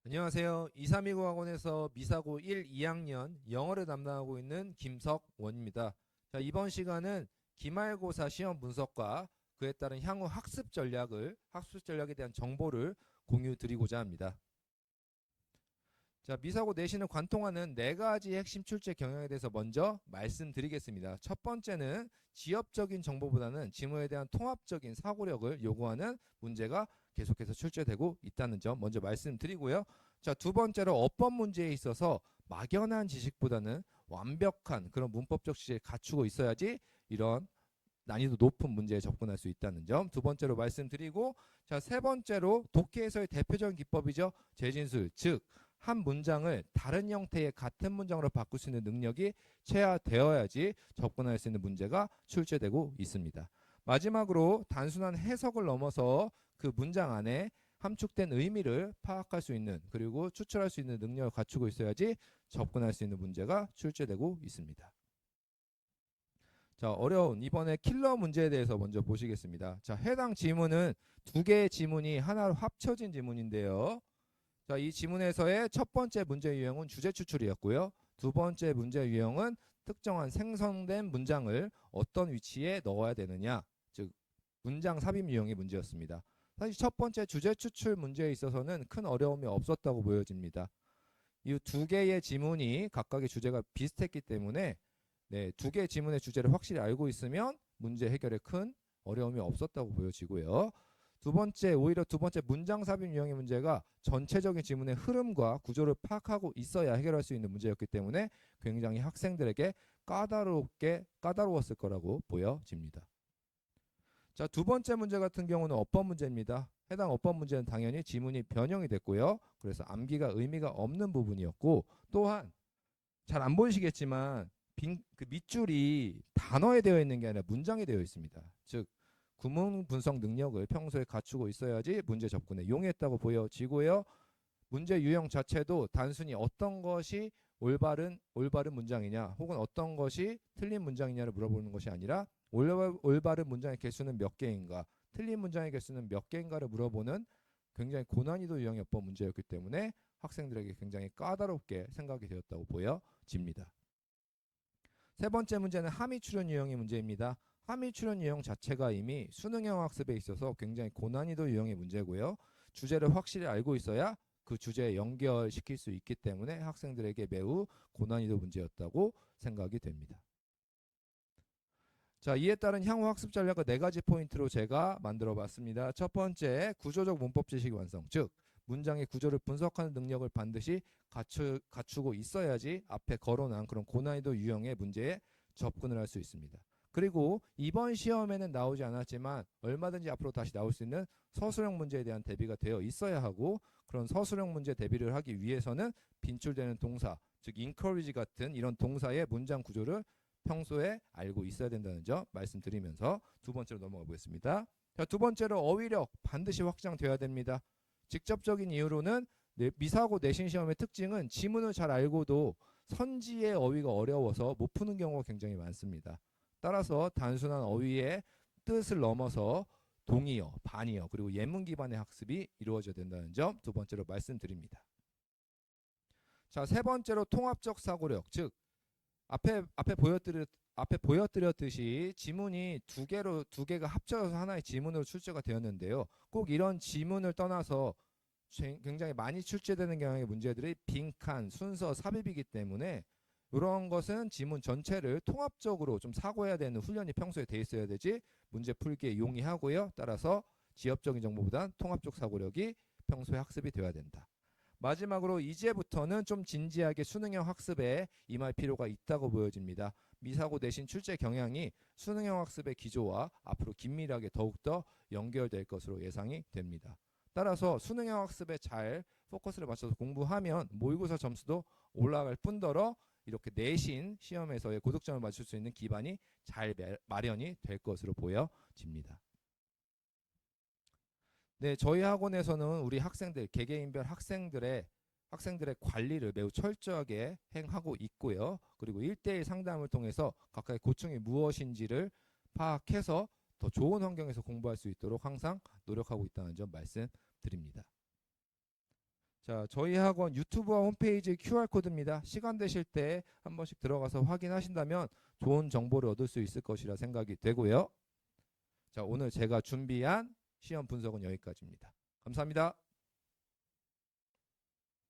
안녕하세요. 2329 학원에서 미사고 1, 2학년 영어를 담당하고 있는 김석원입니다. 자, 이번 시간은 기말고사 시험 분석과 그에 따른 향후 학습 전략에 대한 정보를 공유 드리고자 합니다. 자, 미사고 내신을 관통하는 네 가지 핵심 출제 경향에 대해서 먼저 말씀드리겠습니다. 첫 번째는 지엽적인 정보보다는 지문에 대한 통합적인 사고력을 요구하는 문제가 계속해서 출제되고 있다는 점 먼저 말씀드리고요. 자, 두 번째로 어법 문제에 있어서 막연한 지식보다는 완벽한 그런 문법적 지식을 갖추고 있어야지 이런 난이도 높은 문제에 접근할 수 있다는 점 두 번째로 말씀드리고, 자, 세 번째로 독해에서의 대표적인 기법이죠. 재진술, 즉 한 문장을 다른 형태의 같은 문장으로 바꿀 수 있는 능력이 채화되어야지 접근할 수 있는 문제가 출제되고 있습니다. 마지막으로 단순한 해석을 넘어서 그 문장 안에 함축된 의미를 파악할 수 있는, 그리고 추출할 수 있는 능력을 갖추고 있어야지 접근할 수 있는 문제가 출제되고 있습니다. 자, 어려운 이번에 킬러 문제에 대해서 먼저 보시겠습니다. 자, 해당 지문은 두 개의 지문이 하나로 합쳐진 지문인데요. 자, 이 지문에서의 첫 번째 문제 유형은 주제 추출이었고요. 두 번째 문제 유형은 특정한 생성된 문장을 어떤 위치에 넣어야 되느냐, 즉 문장 삽입 유형의 문제였습니다. 사실 첫 번째 주제 추출 문제에 있어서는 큰 어려움이 없었다고 보여집니다. 이 두 개의 지문이 각각의 주제가 비슷했기 때문에 두 개의 지문의 주제를 확실히 알고 있으면 문제 해결에 큰 어려움이 없었다고 보여지고요. 오히려 두 번째 문장 삽입 유형의 문제가 전체적인 지문의 흐름과 구조를 파악하고 있어야 해결할 수 있는 문제였기 때문에 굉장히 학생들에게 까다로웠을 거라고 보여집니다. 자, 두 번째 문제 같은 경우는 어법 문제입니다. 해당 어법 문제는 당연히 지문이 변형이 됐고요. 그래서 암기가 의미가 없는 부분이었고, 또한 잘 안 보이시겠지만 그 밑줄이 단어에 되어 있는 게 아니라 문장에 되어 있습니다. 즉 구문 분석 능력을 평소에 갖추고 있어야지 문제 접근에 용이했다고 보여지고요. 문제 유형 자체도 단순히 어떤 것이 올바른 문장이냐, 혹은 어떤 것이 틀린 문장이냐를 물어보는 것이 아니라 올바른 문장의 개수는 몇 개인가, 틀린 문장의 개수는 몇 개인가를 물어보는 굉장히 고난이도 유형의 어법 문제였기 때문에 학생들에게 굉장히 까다롭게 생각이 되었다고 보여집니다. 세 번째 문제는 함의 출현 유형의 문제입니다. 함의 출현 유형 자체가 이미 수능형 학습에 있어서 굉장히 고난이도 유형의 문제고요. 주제를 확실히 알고 있어야 그 주제에 연결시킬 수 있기 때문에 학생들에게 매우 고난이도 문제였다고 생각이 됩니다. 자, 이에 따른 향후 학습 전략을 네 가지 포인트로 제가 만들어 봤습니다. 첫 번째, 구조적 문법 지식 완성, 즉 문장의 구조를 분석하는 능력을 반드시 갖추고 있어야지 앞에 거론한 그런 고난이도 유형의 문제에 접근을 할 수 있습니다. 그리고 이번 시험에는 나오지 않았지만 얼마든지 앞으로 다시 나올 수 있는 서술형 문제에 대한 대비가 되어 있어야 하고, 그런 서술형 문제 대비를 하기 위해서는 빈출되는 동사, 즉 encourage 같은 이런 동사의 문장 구조를 평소에 알고 있어야 된다는 점 말씀드리면서 두 번째로 넘어가 보겠습니다. 자, 두 번째로 어휘력 반드시 확장돼야 됩니다. 직접적인 이유로는 미사고 내신 시험의 특징은 지문을 잘 알고도 선지의 어휘가 어려워서 못 푸는 경우가 굉장히 많습니다. 따라서 단순한 어휘의 뜻을 넘어서 동의어, 반의어, 그리고 예문 기반의 학습이 이루어져야 된다는 점 두 번째로 말씀드립니다. 자, 세 번째로 통합적 사고력, 즉 앞에 보여드렸듯이 지문이 두 개가 합쳐져서 하나의 지문으로 출제가 되었는데요. 꼭 이런 지문을 떠나서 굉장히 많이 출제되는 경향의 문제들이 빈칸, 순서, 삽입이기 때문에 이런 것은 지문 전체를 통합적으로 좀 사고해야 되는 훈련이 평소에 돼 있어야 되지 문제 풀기에 용이하고요. 따라서 지엽적인 정보보단 통합적 사고력이 평소에 학습이 되어야 된다. 마지막으로 이제부터는 좀 진지하게 수능형 학습에 임할 필요가 있다고 보여집니다. 미사고 내신 출제 경향이 수능형 학습의 기조와 앞으로 긴밀하게 더욱더 연결될 것으로 예상이 됩니다. 따라서 수능형 학습에 잘 포커스를 맞춰서 공부하면 모의고사 점수도 올라갈 뿐더러 이렇게 내신 시험에서의 고득점을 맞출 수 있는 기반이 잘 마련이 될 것으로 보여집니다. 네, 저희 학원에서는 우리 학생들, 개개인별 학생들의 관리를 매우 철저하게 행하고 있고요. 그리고 1대1 상담을 통해서 각각의 고충이 무엇인지를 파악해서 더 좋은 환경에서 공부할 수 있도록 항상 노력하고 있다는 점 말씀드립니다. 자, 저희 학원 유튜브와 홈페이지 QR코드입니다. 시간 되실 때 한 번씩 들어가서 확인하신다면 좋은 정보를 얻을 수 있을 것이라 생각이 되고요. 자, 오늘 제가 준비한 시험 분석은 여기까지입니다. 감사합니다.